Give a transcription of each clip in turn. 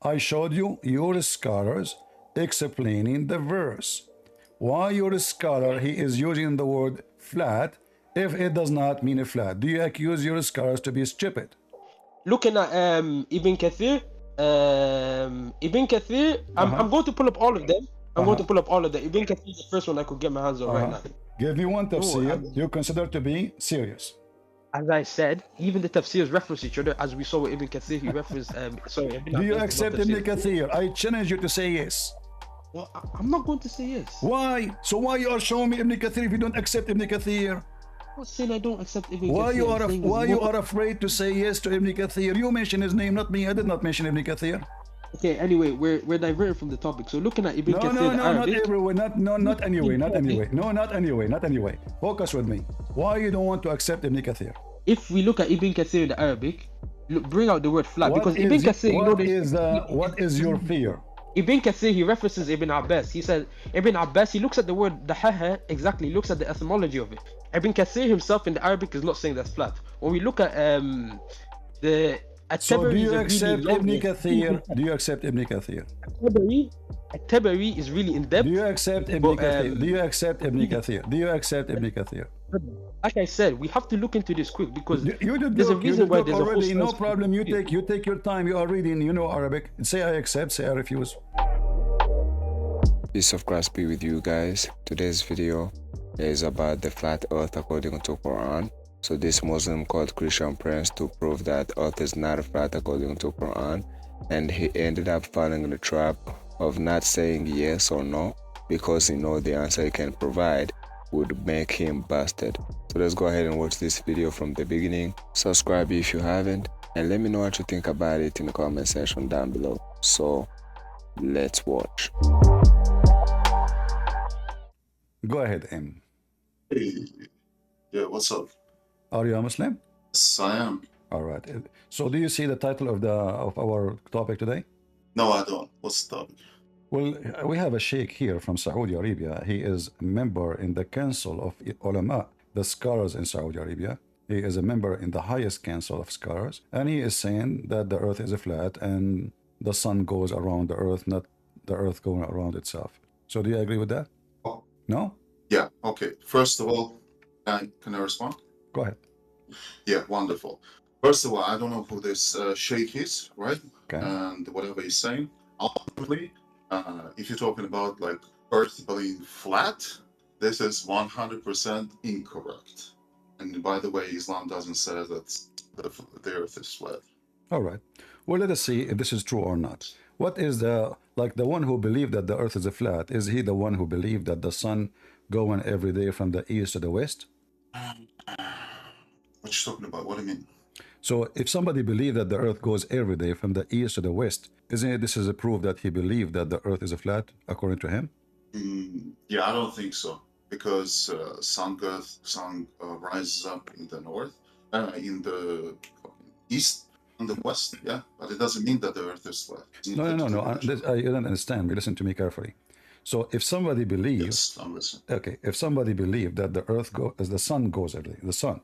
I showed you your scholars explaining the verse. Why your scholar, he is using the word flat if it does not mean a flat? Do you accuse your scholars to be stupid? Looking at Ibn Kathir, Ibn Kathir, I'm going to pull up all of them. I'm going to pull up all of them. Ibn Kathir is the first one I could get my hands on right now. Give me one No, tafsir you consider to be serious. as I said, even the tafsirs reference each other. As we saw with Ibn Kathir, he referenced. Sorry, Ibn Do you Abbas, accept not Ibn tafsir. Kathir? I challenge you to say yes. Well, I'm not going to say yes. Why? So why you are showing me Ibn Kathir if you don't accept Ibn Kathir? I'm not saying I don't accept Ibn Why Kathir. you I'm are saying why there's you more- are afraid to say yes to Ibn Kathir? You mentioned his name, not me. I did not mention Ibn Kathir. Okay, anyway, we're diverting from the topic. So looking at Ibn No, Kathir, no, the no, Arabic, not everywhere. Not anyway, not anyway. No, not anyway, not anyway. Focus with me. Why you don't want to accept Ibn Kathir? if we look at Ibn Kathir in the Arabic, look, bring out the word flat, What because is Ibn Kathir, you know, what is your fear? Ibn Kathir, he references Ibn Abbas. He said, Ibn Abbas, he looks at the word dahaha, exactly, looks at the etymology of it. Ibn Kathir himself in the Arabic is not saying that's flat. When we look at the So do At-Tabari you is a really accept long Ibn name. Kathir? Do you accept Ibn Kathir? At-Tabari is really in depth. Do you accept Ibn But, Kathir? Do you accept Ibn Kathir? Do you accept Ibn Kathir? Like I said, we have to look into this quick because You did there's a look, you reason did why look there's a whole already. No science- problem. You take your time. You are reading. You know Arabic. Say I accept. Say I refuse. Peace of Christ be with you guys. Today's video is about the flat earth according to Quran. So this Muslim called Christian Prince to prove that earth is not flat according to Quran, and he ended up falling in the trap of not saying yes or no because he know the answer he can provide would make him busted. So let's go ahead and watch this video from the beginning. Subscribe if you haven't, and let me know what you think about it in the comment section down below. So let's watch. Go ahead, M. Hey, yeah, what's up? Are you a Muslim? Yes, I am. All right. So do you see the title of our topic today? No, I don't. What's the topic? Well, we have a sheikh here from Saudi Arabia. He is a member in the Council of Ulama, the scholars in Saudi Arabia. He is a member in the highest council of scholars, and he is saying that the earth is a flat and the sun goes around the earth, not the earth going around itself. So do you agree with that? Oh, No? yeah, okay. First of all, can I respond? Go ahead. Yeah, wonderful. First of all, I don't know who this sheikh is, right? Okay. And whatever he's saying. Ultimately, if you're talking about like earth being flat, this is 100% incorrect. And by the way, Islam doesn't say that the earth is flat. All right. Well, let us see if this is true or not. What is the one who believed that the earth is a flat? Is he the one who believed that the sun going every day from the east to the west? What you talking about? What do you mean? So if somebody believed that the earth goes every day from the east to the west, isn't it this is a proof that he believed that the earth is a flat, according to him? Yeah, I don't think so, because sun rises up in the north, in the east, and the west. Yeah, but it doesn't mean that the earth is flat. No. I don't understand. Listen to me carefully. So if somebody believes, Yes, I'm listening. okay, if somebody believed that the earth as the sun goes every day, the sun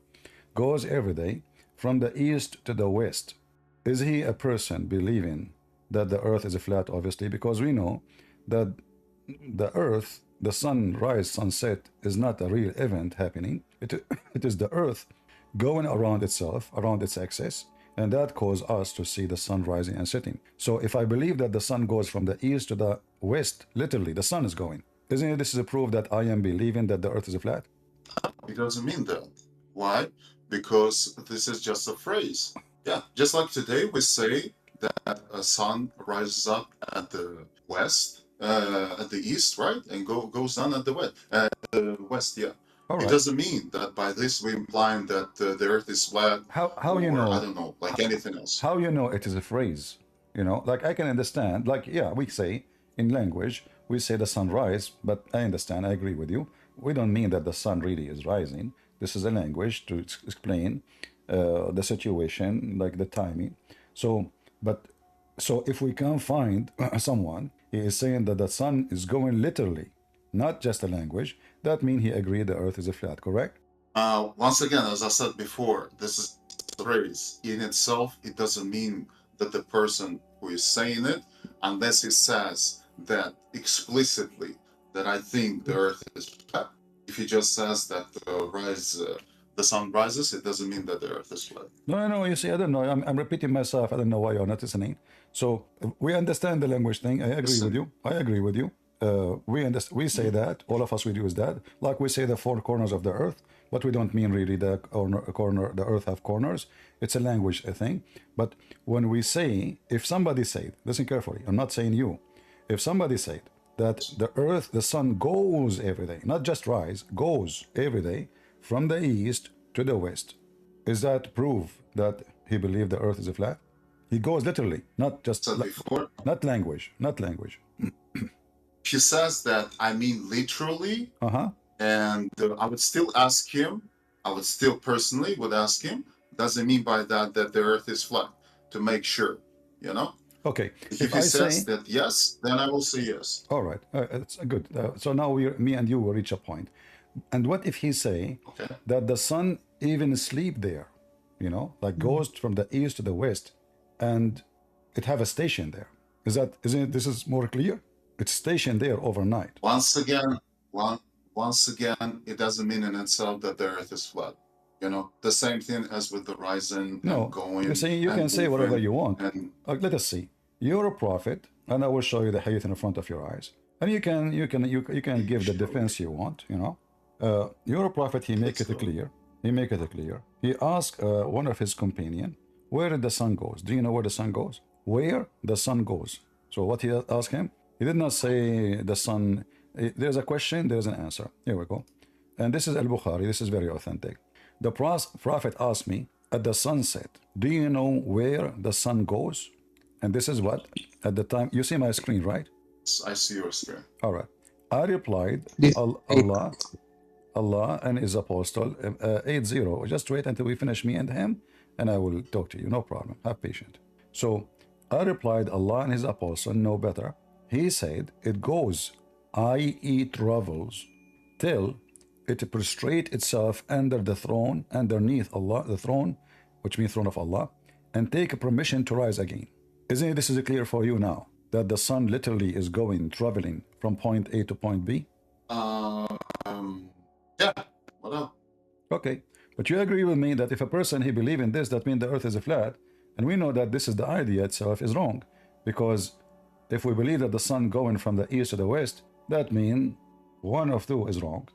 goes every day from the east to the west, is he a person believing that the earth is a flat? Obviously, because we know that the earth, the sunrise, sunset is not a real event happening. It is the earth going around itself, around its axis, and that causes us to see the sun rising and setting. So if I believe that the sun goes from the east to the west, literally the sun is going, isn't it this is a proof that I am believing that the earth is a flat? It doesn't mean that. Why? Because this is just a phrase. Yeah, just like today we say that a sun rises up at the west, at the east, right, and goes down at the west. Yeah. All right. It doesn't mean that by this we're implying that the earth is flat. How you know? I don't know, like anything else. How you know it is a phrase? You know, like I can understand, like, yeah, we say in language, we say the sun rise, but I understand, I agree with you. We don't mean that the sun really is rising. This is a language to explain the situation, like the timing. So if we can find someone, he is saying that the sun is going literally, not just a language, that means he agreed the earth is a flat, correct? Once again, as I said before, this is a phrase. In itself, it doesn't mean that the person who is saying it, unless he says that explicitly that I think the earth is flat. If he just says that the sun rises, it doesn't mean that the earth is flat. No, you see, I don't know. I'm repeating myself. I don't know why you're not listening. So we understand the language thing. I agree with you. I agree with you. We say that. All of us, we use that. Like we say the four corners of the earth, but we don't mean really the the earth have corners. It's a language thing. But when we say, if somebody said, listen carefully, I'm not saying you. If somebody said that the earth, the sun goes every day, not just rise, goes every day from the east to the west, is that proof that he believed the earth is a flat? He goes literally, not just before, not language, not language. He says that I mean literally, and I would still ask him. I would still personally would ask him. Does it mean by that that the earth is flat? To make sure, you know. Okay. If he says that yes, then I will say yes. All right, it's good. So now me and you will reach a point. And what if he say that the sun even sleep there, you know, like goes from the east to the west, and it have a station there? Isn't it? This is more clear. It's stationed there overnight. Once again, it doesn't mean in itself that the earth is flat. You know, the same thing as with the rising and going. You can say whatever you want. Let us see. You're a prophet, and I will show you the hadith in front of your eyes, and you can give the defense you want. You know. You're a prophet, he make it clear. He asked one of his companion, where did the sun goes? Do you know where the sun goes? Where the sun goes. So what he asked him? He did not say the sun. There's a question, there's an answer. Here we go. And this is Al-Bukhari, this is very authentic. The prophet asked me at the sunset, do you know where the sun goes? And this is what? At the time, you see my screen, right? I see your screen. All right. I replied, Allah and his apostle, 8-0. Just wait until we finish, me and him, and I will talk to you. No problem. Have patience. So I replied, Allah and his apostle know better. He said, it goes, i.e. travels, till it prostrate itself under the throne, underneath Allah, the throne, which means throne of Allah, and take permission to rise again. Isn't it, this is clear for you now, that the sun literally is traveling from point A to point B? Yeah, what else? Okay, but you agree with me that if a person he believe in this, that means the earth is a flat, and we know that this is the idea itself is wrong, because if we believe that the sun going from the east to the west, that means one of two is wrong.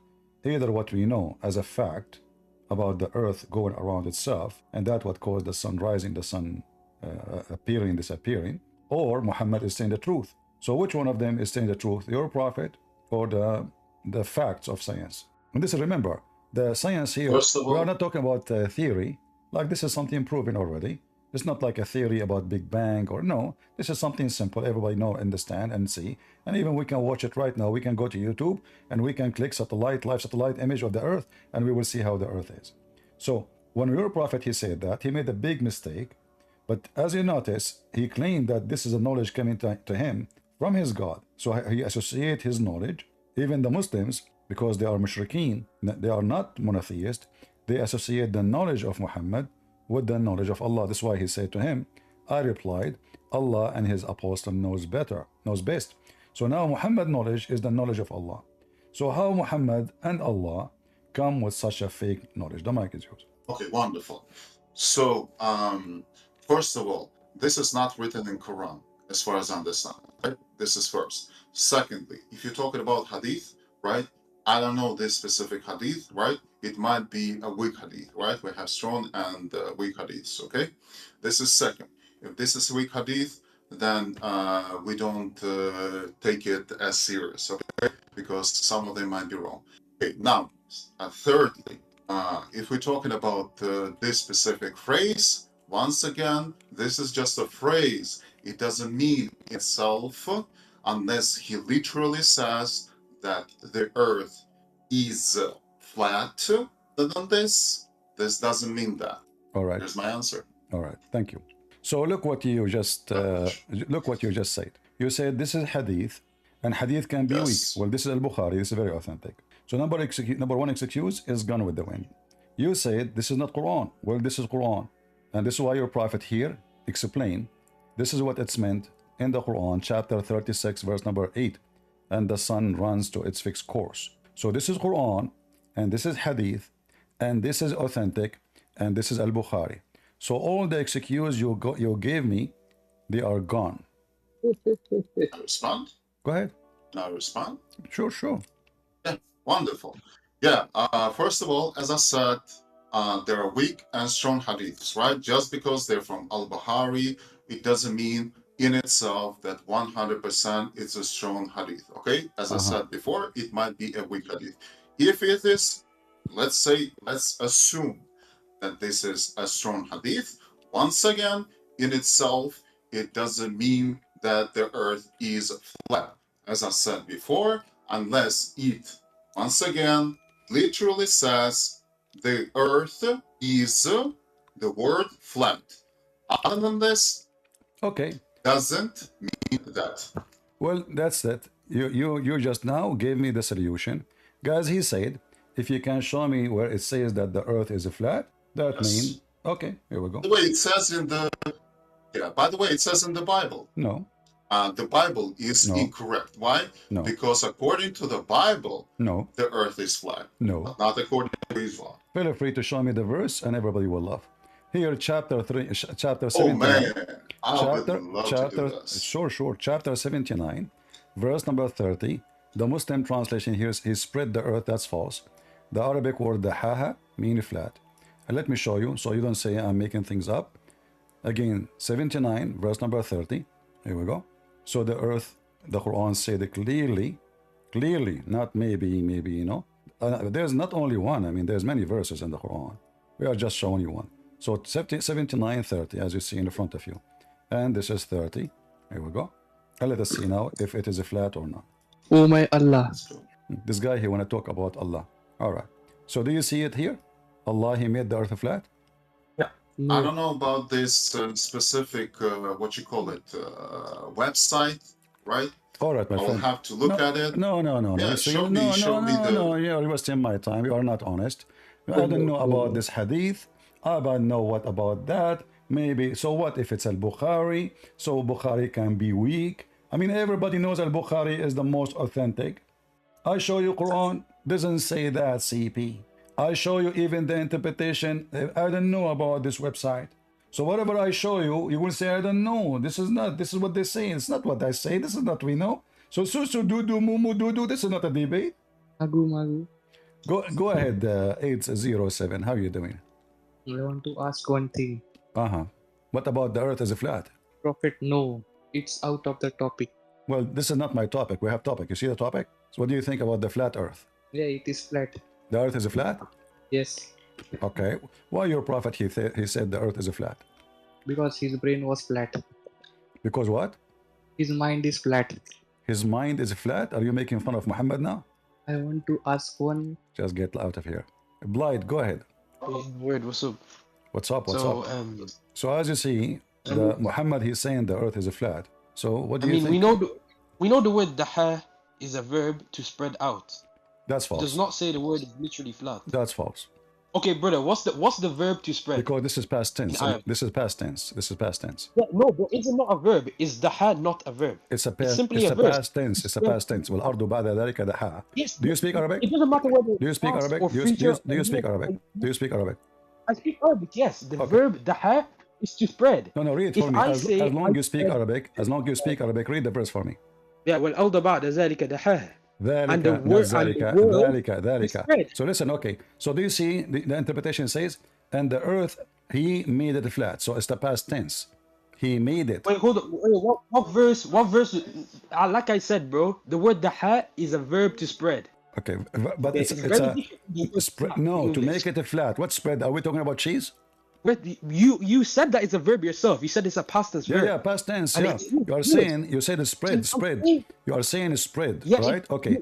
Either what we know as a fact about the earth going around itself, and that what caused the sun rising, the sun appearing, disappearing, or Muhammad is saying the truth. So which one of them is saying the truth, your prophet or the facts of science? And this, remember, the science here, we are not talking about theory, like this is something proven already. It's not like a theory about Big Bang or no, this is something simple, everybody know, understand and see. And even we can watch it right now. We can go to YouTube and we can click live satellite image of the earth, and we will see how the earth is. So when your prophet, he said that, he made a big mistake. But as you notice, he claimed that this is a knowledge coming to him from his God. So he associates his knowledge, even the Muslims, because they are mushrikeen, they are not monotheist, they associate the knowledge of Muhammad with the knowledge of Allah. That's why he said to him, I replied, Allah and his apostle knows best. So now Muhammad knowledge is the knowledge of Allah. So how Muhammad and Allah come with such a fake knowledge? The mic is yours. Okay, wonderful. So, first of all, this is not written in Quran, as far as I understand, right? This is first. Secondly, if you're talking about hadith, right? I don't know this specific hadith, right? It might be a weak hadith, right? We have strong and weak hadiths, okay? This is second. If this is a weak hadith, then we don't take it as serious, okay? Because some of them might be wrong. Okay, now, thirdly, if we're talking about this specific phrase, once again, this is just a phrase. It doesn't mean itself unless he literally says that the earth is flat. Than this doesn't mean that. All right. Here's my answer. All right. Thank you. So look what you just said. You said this is hadith, and hadith can be weak. Well, this is Al-Bukhari. This is very authentic. So number one excuse is gone with the wind. You said this is not Quran. Well, this is Quran, and this is why your prophet here explained This is what it's meant in the Quran, chapter 36, verse number 8. And the sun runs to its fixed course. So this is Quran, and this is Hadith, and this is authentic, and this is Al-Bukhari. So all the excuses you gave me, they are gone. I respond? Go ahead. I respond? Sure, sure. Yeah, wonderful. Yeah, first of all, as I said, there are weak and strong hadiths, right? Just because they're from Al-Bukhari, it doesn't mean in itself that 100% it's a strong hadith, okay? As I said before, it might be a weak hadith. If it is, let's assume that this is a strong hadith, once again, in itself, it doesn't mean that the earth is flat. As I said before, unless it, once again, literally says the earth is the word flat. Other than this, Okay. doesn't mean that. Well, that's it. You just now gave me the solution. Guys, he said, if you can show me where it says that the earth is flat, that means, okay, here we go. By the way, it says in the, by the way, it says in the Bible. No. The Bible is incorrect. Why? No. Because according to the Bible, No. the earth is flat. No. Not according to Islam. Feel free to show me the verse and everybody will laugh. Here, chapter 79. Oh man, I would love to do this. Sure. Chapter 79, verse number 30. The Muslim translation here is, he spread the earth. That's false. The Arabic word dahaha means flat. And let me show you so you don't say I'm making things up. Again, 79, verse number 30. Here we go. So the earth, the Quran said it clearly, not maybe, you know. There's not only one. I mean, there's many verses in the Quran. We are just showing you one. So 79, 30, as you see in the front of you. And this is 30. Here we go. And let us see now if it is a flat or not. Oh my Allah. This guy here want to talk about Allah. All right. So do you see it here? Allah, he made the earth flat? Yeah. I don't know about this specific, what you call it, website, right? All right, my I'll friend. have to look at it. No. Yeah, So show me the... You're wasting my time. You are not honest. I don't know about this hadith. I don't know what about that. Maybe. So what if it's Al-Bukhari? So Bukhari can be weak. I mean, everybody knows Al-Bukhari is the most authentic. I show you Quran. Doesn't say that, CP. I show you even the interpretation. I don't know about this website. So whatever I show you, you will say, I don't know. This is what they say. It's not what I say. This is not we know. So do, mumu, do. This is not a debate. Magu. Go ahead, 807. How are you doing? I want to ask one thing. What about the earth is flat? Prophet, no. It's out of the topic. Well, this is not my topic. We have topic. You see the topic? So what do you think about the flat earth? Yeah, it is flat. The earth is flat? Yes. Okay. Why your prophet, he said the earth is flat? Because his brain was flat. Because what? His mind is flat. His mind is flat? Are you making fun of Muhammad now? I want to ask one. Just get out of here. Blight, go ahead. Word, what's up? What's up? So as you see, Muhammad, he's saying the earth is flat. So what do you think? We know the word daha is a verb to spread out. That's false. It does not say the word is literally flat. That's false. Okay, brother, what's the verb to spread? Because this is past tense. This is past tense. Yeah, no, but it's not a verb. Is daha not a verb? It's simply a verb. past tense. It's a past tense. والأرض بعد ذلك دحاها. Yes. Do you speak Arabic? It doesn't matter whether Do you speak Arabic? Do you speak Arabic? Do you speak Arabic? I speak Arabic, yes. The verb daha is to spread. No, read it for me. As long as you speak Arabic, read the verse for me. Yeah, والأرض بعد ذلك دحاها. And the word, ذلك. So listen, okay. So do you see the interpretation says, and the earth, he made it flat. So it's the past tense. He made it. Wait, hold on. Wait, what verse? Like I said, bro, the word daha is a verb to spread. Okay, but it's a spread. No, to make it a flat. What spread? Are we talking about cheese? Wait, you said that it's a verb yourself. You said it's a past tense verb. Yeah, past tense. Yeah, you said it's spread. You are saying it's spread, right? Okay.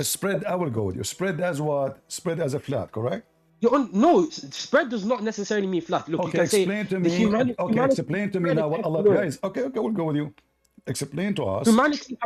Spread. I will go with you. Spread as what? Spread as a flat, correct? No, spread does not necessarily mean flat. Look, okay, explain to me. Explain to me now what Allah, guys. Okay, we'll go with you. Explain to us.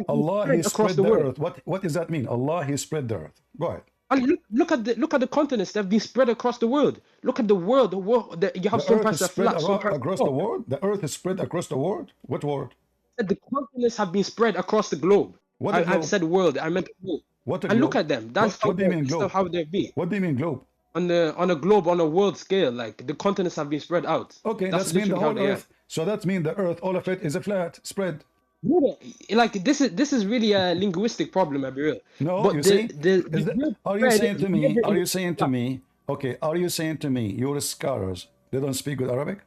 Allah, he spread the earth. What does that mean? Allah, he spread the earth. Go ahead. And look at the continents that have been spread across the world. Look at the world. You have The some earth parts is that are spread flat, some parts across are the not. world. The earth is spread across the world. What world? The continents have been spread across the globe. What a I've globe? said world. I meant globe. What a And look globe? at them. That's What do you mean globe? how they be What do you mean globe? on a globe, on a world scale. Like the continents have been spread out. Okay, That's that's mean the literally how whole they are. earth. So that means the earth, all of it is a flat spread. Yeah, like this is really a linguistic problem, I'll be real. No, But you see, the word are you spread saying to is me? never Are in you saying to me? Okay, are you saying to me? Your scholars, they don't speak good Arabic?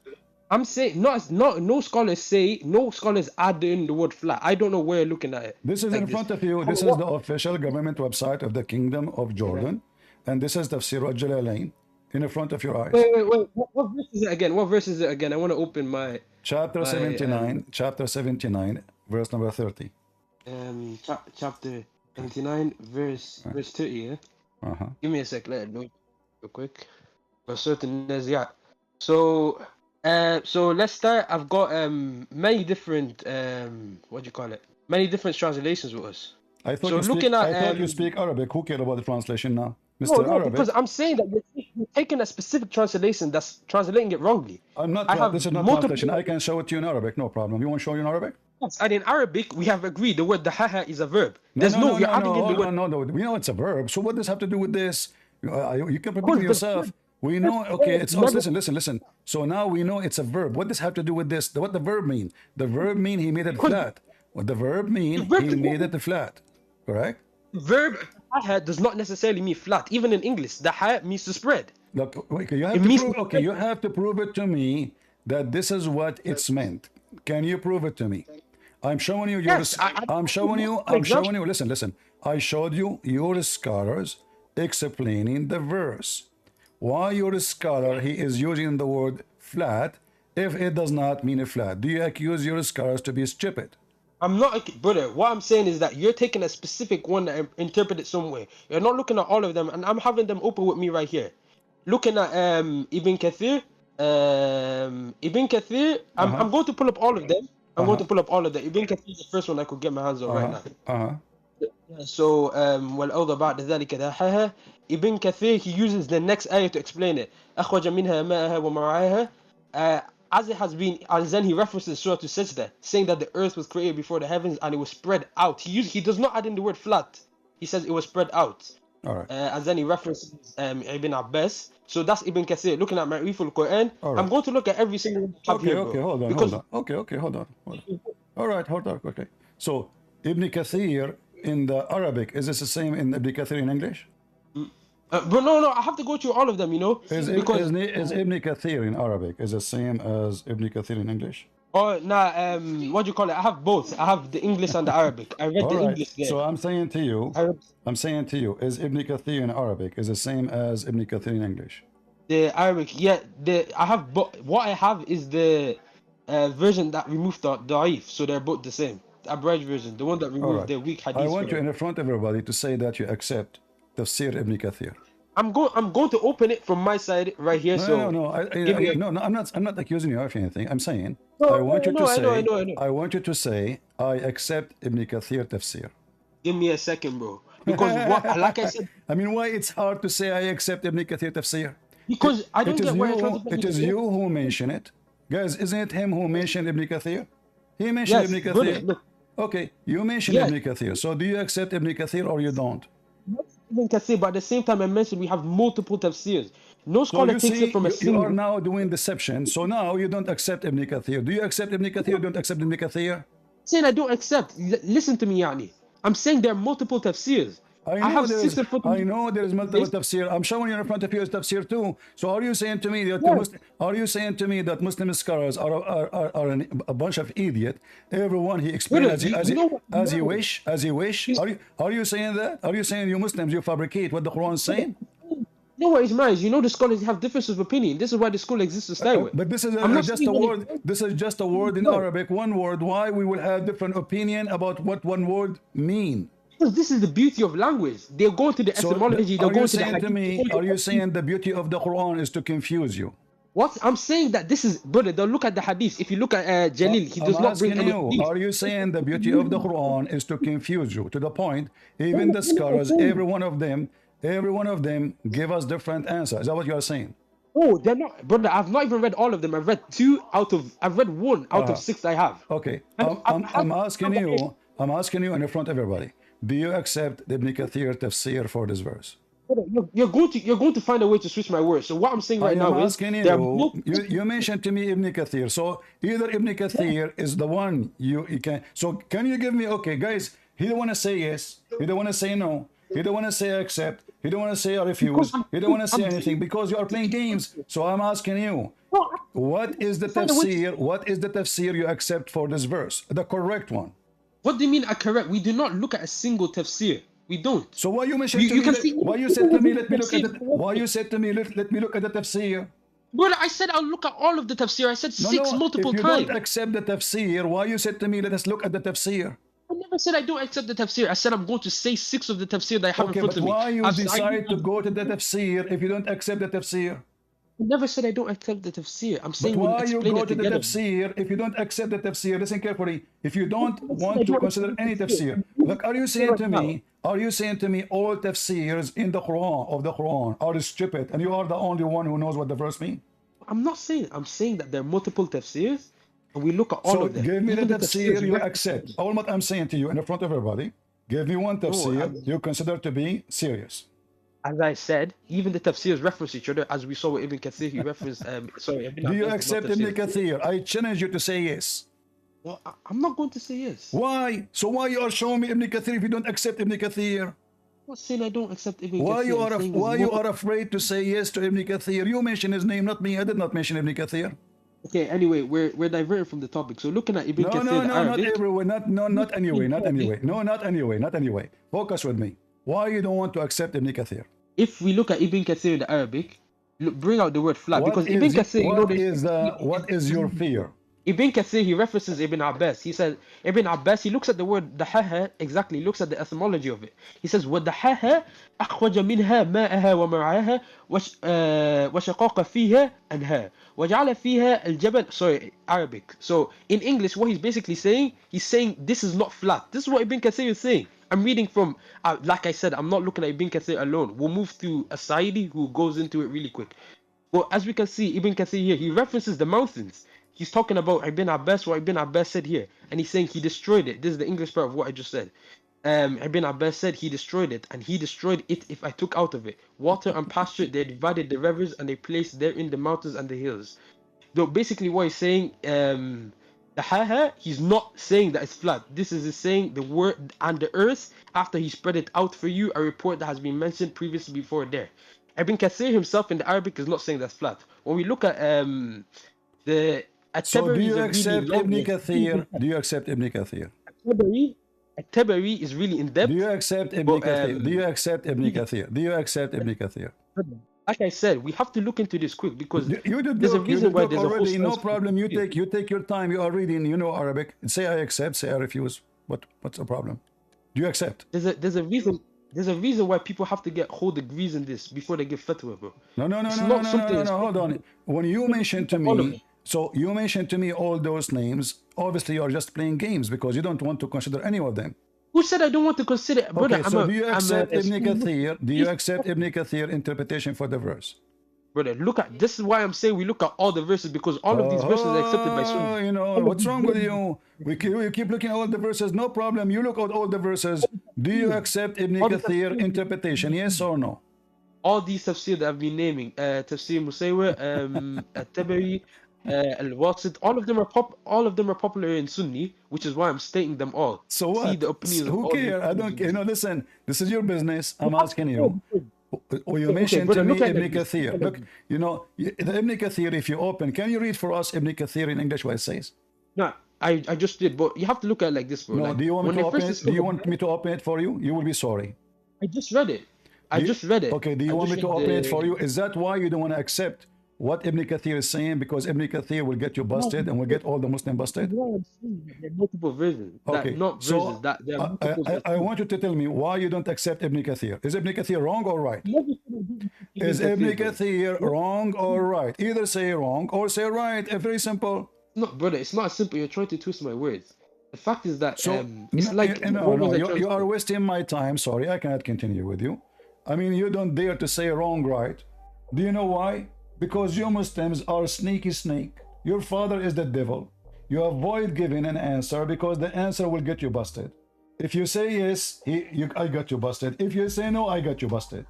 I'm saying no scholars add in the word flat. I don't know where you're looking at it. This is like in this. front of you. This is the official government website of the Kingdom of Jordan, and this is Tafsir al-Jalalain in the front of your eyes. Wait. What verse is it again? What verse is it again? I want to open my Chapter 79, chapter 79, verse number 30. chapter 79, verse 30. Yeah. Uh-huh. Give me a sec. Let it know real quick. For certain Naziat. So let's start. I've got many different what do you call it? Many different translations with us. I thought, So you, speak, looking at, I thought you speak Arabic. Who cares about the translation now? No, Mr. no, Arabic. because I'm saying that you're taking a specific translation that's translating it wrongly. I'm not, I have this is not multiple- translation. I can show it to you in Arabic, no problem. You want to show you in Arabic? And in Arabic, we have agreed the word dahaha is a verb. You're adding in the word. No. We know it's a verb. So what does have to do with this? You can repeat Course, it yourself. We know, okay, it's, never- listen. So now we know it's a verb. What does have to do with this? What the verb mean? The verb mean he made it flat. What the verb mean, verb he is made it flat. Correct? Verb dahaha does not necessarily mean flat. Even in English, dahaha means to spread. Look, okay, you have It to means- prove, okay, you have to prove it to me that this is what it's meant. Can you prove it to me? I'm showing you your. Yes, I'm showing you. Listen. I showed you your scholars explaining the verse. Why your scholar he is using the word flat if it does not mean a flat? Do you accuse your scholars to be stupid? I'm not, brother. What I'm saying is that you're taking a specific one that interpret it some way. You're not looking at all of them, and I'm having them open with me right here. Looking at Ibn Kathir, I'm going to pull up all of them. I'm going to pull up all of them. Ibn Kathir is the first one I could get my hands on right now. So, والأوضى بعد ذلك داحها. Ibn Kathir, he uses the next ayah to explain it. أخرج منها ماءها ومرعاها. As it has been, and then he references Surah to Sajda, saying that the earth was created before the heavens and it was spread out. He does not add in the word flat. He says it was spread out. All right. And then he references Ibn Abbas. So that's Ibn Kathir. Looking at Ma'rif al-Quran, right. I'm going to look at every single one I have Okay, here, okay, bro. hold on, Because hold on. Okay, hold on. All right, hold on. Okay. So Ibn Kathir in the Arabic, is this the same in Ibn Kathir in English? but no, I have to go through all of them, you know. Is Ibn Kathir in Arabic is the same as Ibn Kathir in English? Oh, nah, what do you call it? I have both. I have the English and the Arabic. I read All the right. English there. So I'm saying to you, Arab- is Ibn Kathir in Arabic is the same as Ibn Kathir in English? The Arabic, yeah. I have, but what I have is the version that removed the da'if, so they're both the same. The abridged version, the one that All removed right. the weak hadith. I want for you them. in front of everybody to say that you accept Tafsir Ibn Kathir. I'm going to open it from my side right here. No. I'm not accusing you of anything. I'm saying I want you to say. I know. I want you to say I accept Ibn Kathir Tafsir. Give me a second, bro. Because like I said, I mean, why it's hard to say I accept Ibn Kathir Tafsir? because I don't get where you're trying to put It me is to. you who mention it, guys. Isn't it him who mentioned Ibn Kathir? He mentioned Yes, Ibn Kathir. brother, look. Okay, you mentioned Yes. Ibn Kathir. So do you accept Ibn Kathir or you don't? Ibn Kathir, but at the same time, I mentioned we have multiple tafsirs. No So scholar you takes see, it from a you single. are now doing deception. So now you don't accept Ibn Kathir. Do you accept Ibn Kathir or don't accept Ibn Kathir? Saying I don't accept. Listen to me, Yani. I'm saying there are multiple tafsirs. I have there is, 6 foot. I know there is multiple tafsir. I'm showing you in front of you is tafsir too. So are you saying to me that Muslim scholars are a bunch of idiot? Everyone he explains as he wish. Are you saying that? Are you saying you Muslims you fabricate what the Quran is saying? No worries, man. You know the scholars have differences of opinion. This is why the school exists to start with. But this is I'm not just saying a that word. This is just a word in Arabic. One word. Why we will have different opinion about what one word mean? Because this is the beauty of language. They go to the etymology. They are go you to the saying to me? Are you saying the beauty of the Quran is to confuse you? What I'm saying that this is, brother. Don't look at the hadith. If you look at Jalil, he does not bring any. Are you saying the beauty of the Quran is to confuse you to the point? Even the scholars, every one of them, Every one of them give us different answers. Is that what you are saying? Oh, they're not, brother. I've not even read all of them. I've read I've read one out of 6 I have. Okay. And I'm asking you. I'm asking you in front of everybody. Do you accept the Ibn Kathir tafsir for this verse? You're going to find a way to switch my words. So what I'm saying right now is you mentioned to me Ibn Kathir. So either Ibn Kathir is the one you can. So can you give me, okay, guys, he don't want to say yes. He don't want to say no. He don't want to say accept. He don't want to say I refuse. He don't want to say anything because you are playing games. So I'm asking you, what is the tafsir? What is the tafsir you accept for this verse? The correct one. What do you mean correct? We do not look at a single tafsir. We don't. So why you mentioned to me? Why you said to me? Let me look at the. Why you said to me? Let me look at the tafsir. Brother, I said I'll look at all of the tafsir. I said six multiple times. If you don't accept the tafsir, why you said to me? Let us look at the tafsir. I never said I don't accept the tafsir. I said I'm going to say 6 of the tafsir that I have in front of me. Why you decide to go to the tafsir if you don't accept the tafsir? I never said I don't accept the tafsir. I'm saying why you go to the tafsir if you don't accept the tafsir? Listen carefully. If you don't want to consider any tafsir, look, are you saying to me? Are you saying to me all tafsirs in the Quran are stupid, and you are the only one who knows what the verse means? I'm not saying. I'm saying that there are multiple tafsirs, and we look at all of them. Give me the tafsir you accept. All what I'm saying to you in front of everybody. Give me one tafsir you consider to be serious. As I said, even the tafsirs reference each other, as we saw with Ibn Kathir. He referenced. Do you accept Ibn Kathir? I challenge you to say yes. Well, I'm not going to say yes. Why? So why you are showing me Ibn Kathir if you don't accept Ibn Kathir? I'm not saying I don't accept Ibn Kathir. Why you are afraid to say yes to Ibn Kathir? You mentioned his name, not me. I did not mention Ibn Kathir. Okay, anyway, we're diverting from the topic. So looking at Ibn Kathir, not everywhere. Not anyway. Focus with me. Why you don't want to accept Ibn Kathir? If we look at Ibn Kathir in the Arabic, bring out the word flat, because Ibn Kathir, what is your fear? Ibn Kathir, he references Ibn Abbas. He says, Ibn Abbas, he looks at the word dahaha, exactly, looks at the etymology of it. He says, وَالدَّحَاهَا أَخْرَجَ مِنْهَا مَاءَهَا وَمَرْعَاهَا وَشَقَاقَ فِيهَا أَنْهَا وَجَعَلَ فِيهَا الْجَبَلِ. Sorry, Arabic. So in English, what he's basically saying, he's saying this is not flat. This is what Ibn Kathir is saying. I'm reading from, like I said, I'm not looking at Ibn Kathir alone. We'll move to Asaidi, who goes into it really quick. But as we can see, Ibn Kathir here, he references the mountains. He's talking about Ibn Abbas, what Ibn Abbas said here. And he's saying he destroyed it. This is the English part of what I just said. Ibn Abbas said he destroyed it. And he destroyed it if I took out of it water and pasture. They divided the rivers and they placed therein the mountains and the hills. So basically what he's saying, the haha, he's not saying that it's flat. This is saying the word and the earth, after he spread it out for you, a report that has been mentioned previously before there. Ibn Kathir himself in the Arabic is not saying that's flat. When we look at the so do you accept Ibn Kathir? Do you accept Ibn Kathir? At-Tabari is really in depth. Do you accept Ibn Kathir? Do you accept Ibn Kathir? Do you accept Ibn Kathir? Like I said, we have to look into this quick because there's a reason why there's already no problem. You take your time. You are reading. You know Arabic. Say I accept. Say I refuse. What's the problem? Do you accept? There's a reason. There's a reason why people have to get whole degrees in this before they give fatwa, bro. No. Hold on. When you mentioned to me. So you mentioned to me all those names. Obviously, you are just playing games because you don't want to consider any of them. Who said I don't want to consider? Brother, okay, so do you accept Ibn Kathir? Do you accept Ibn Kathir interpretation for the verse? Brother, look at this is why I'm saying we look at all the verses because all of these verses are accepted by Sunni. You know what's wrong with you? We keep looking at all the verses. No problem. You look at all the verses. Do you accept Ibn Kathir interpretation? Yes or no? All these tafsir that I've been naming, Tafsir Musaywa, At-Tabari, Al-Wasit, all of them are popular in Sunni, which is why I'm stating them all. So what? See the opinions. Who cares? I don't care. No, listen. This is your business. I'm asking you. You mentioned to me Ibn Kathir. Look, you know the Ibn Kathir. If you open, can you read for us Ibn Kathir in English what it says? No, I just did, but you have to look at it like this, bro. No, like, do you want me to open it? Do you want me to open it for you? You will be sorry. I just read it. I just read it. Okay, do you want me to open it for you? Is that why you don't want to accept what Ibn Kathir is saying? Because Ibn Kathir will get you busted and will get all the Muslim busted? There are multiple versions. Okay, not versions. That there are multiple I want you to tell me why you don't accept Ibn Kathir. Is Ibn Kathir wrong or right? Is Ibn Kathir wrong or right? Either say wrong or say right. Very simple. No, brother, it's not simple. You're trying to twist my words. The fact is that it's like you are wasting my time. Sorry, I cannot continue with you. I mean, you don't dare to say wrong, right? Do you know why? Because you Muslims are sneaky snake. Your father is the devil. You avoid giving an answer because the answer will get you busted. If you say yes, I got you busted. If you say no, I got you busted.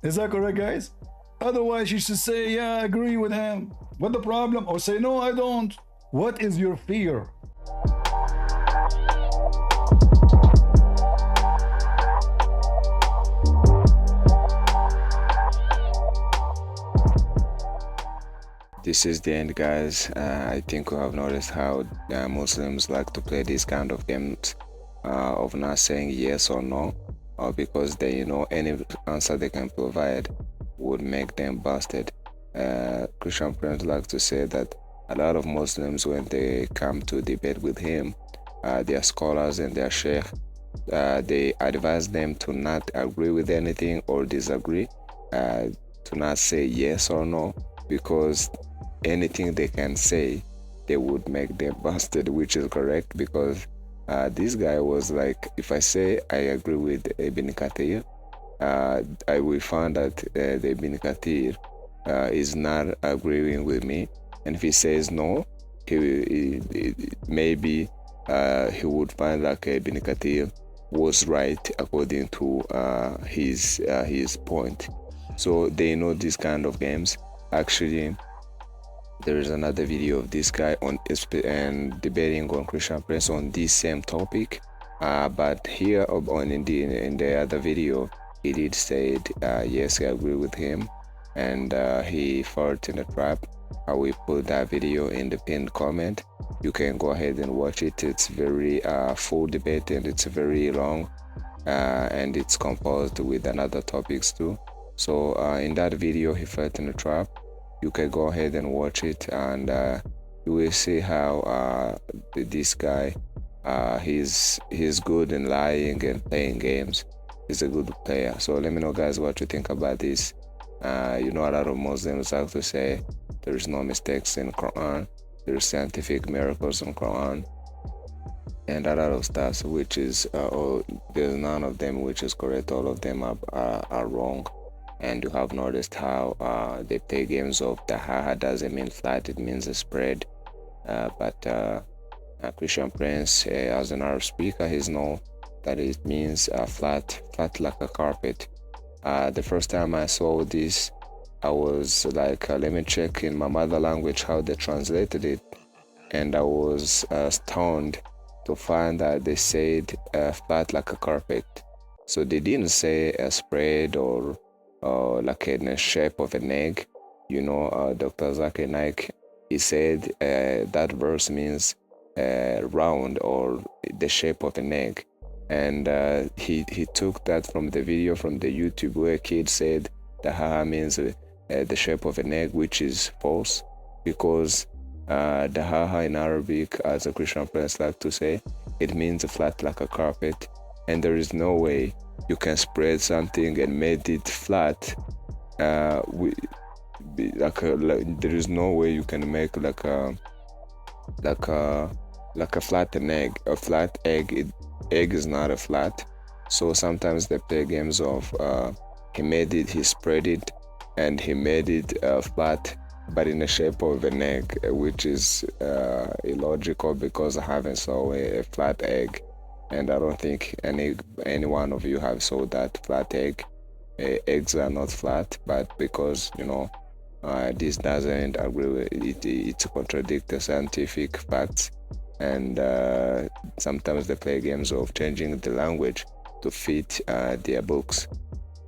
Is that correct, guys? Otherwise, you should say, yeah, I agree with him. What the problem? Or say, no, I don't. What is your fear? This is the end, guys. I think we have noticed how Muslims like to play these kind of games of not saying yes or no, because they know any answer they can provide would make them busted. Christian Prince like to say that a lot of Muslims, when they come to debate with him, their scholars and their sheikh, they advise them to not agree with anything or disagree, to not say yes or no, because anything they can say, they would make them busted, which is correct, because this guy was like, if I say I agree with Ibn Kathir, I will find that the Ibn Kathir is not agreeing with me, and if he says no, maybe he would find like Ibn Kathir was right according to his point. So they know this kind of games. Actually, there is another video of this guy on and debating on Christian Prince on this same topic, but here in the other video, he did say yes, I agree with him, and he fell in a trap. I will put that video in the pinned comment. You can go ahead and watch it. It's very full debate, and it's very long, and it's composed with another topics too. So in that video, he fell in a trap. You can go ahead and watch it, and you will see how this guy, he's good in lying and playing games. He's a good player. So let me know, guys, what you think about this. You know, a lot of Muslims like to say there's no mistakes in Quran, there's scientific miracles in Quran, and a lot of stuff which is there's none of them which is correct. All of them are wrong. And you have noticed how they play games of the haha doesn't mean flat, it means a spread. But Christian Prince, as an Arab speaker, he's known that it means flat like a carpet. The first time I saw this, I was like, let me check in my mother language how they translated it, and I was stunned to find that they said flat like a carpet. So they didn't say a spread or like in the shape of an egg. You know, Dr. Zakir Naik, he said that verse means round or the shape of an egg, and he took that from the video from the YouTube where a kid said the haha means the shape of an egg, which is false, because the haha in Arabic, as a Christian Prince like to say, it means flat like a carpet, and there is no way you can spread something and made it flat. There is no way you can make like a flat egg. A flat egg, egg is not a flat. So sometimes they play games of he spread it, and he made it flat, but in the shape of an egg, which is illogical, because I haven't saw a flat egg. And I don't think any one of you have saw that flat egg. Eggs are not flat, but because, you know, this doesn't agree with it, it contradicts the scientific facts, and sometimes they play games of changing the language to fit their books.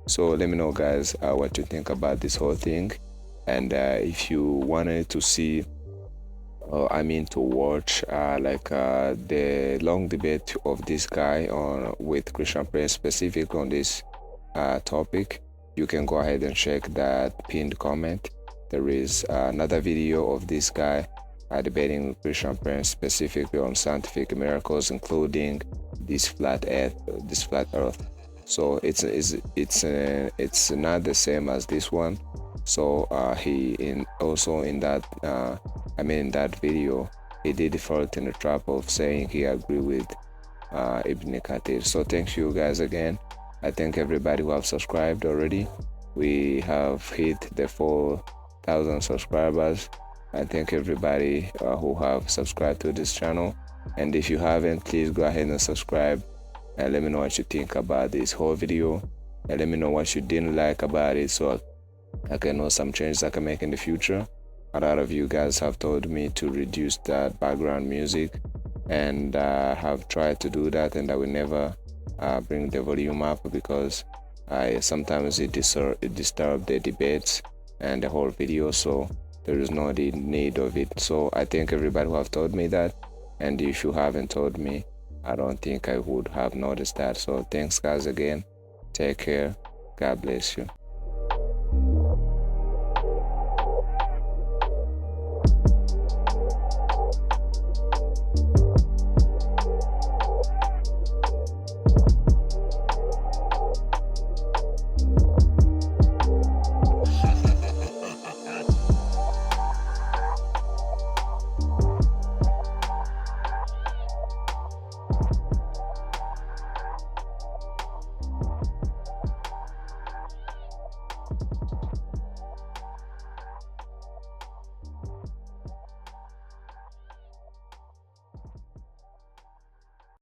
So let me know, guys, what you think about this whole thing, and if you wanted to see to watch the long debate of this guy with Christian Prince specific on this topic, you can go ahead and check that pinned comment. There is another video of this guy debating Christian Prince specifically on scientific miracles, including this flat earth. So it's not the same as this one. So in that video, he did fall in the trap of saying he agreed with Ibn Kathir. So thank you guys again. I thank everybody who have subscribed already. We have hit the 4,000 subscribers. I thank everybody who have subscribed to this channel. And if you haven't, please go ahead and subscribe and let me know what you think about this whole video, and let me know what you didn't like about it, so I can know some changes I can make in the future. A lot of you guys have told me to reduce that background music, and I have tried to do that, and I will never bring the volume up because sometimes it disturbs the debates and the whole video, so there is no need of it. So I thank everybody who have told me that, and if you haven't told me, I don't think I would have noticed that. So thanks guys again. Take care. God bless you.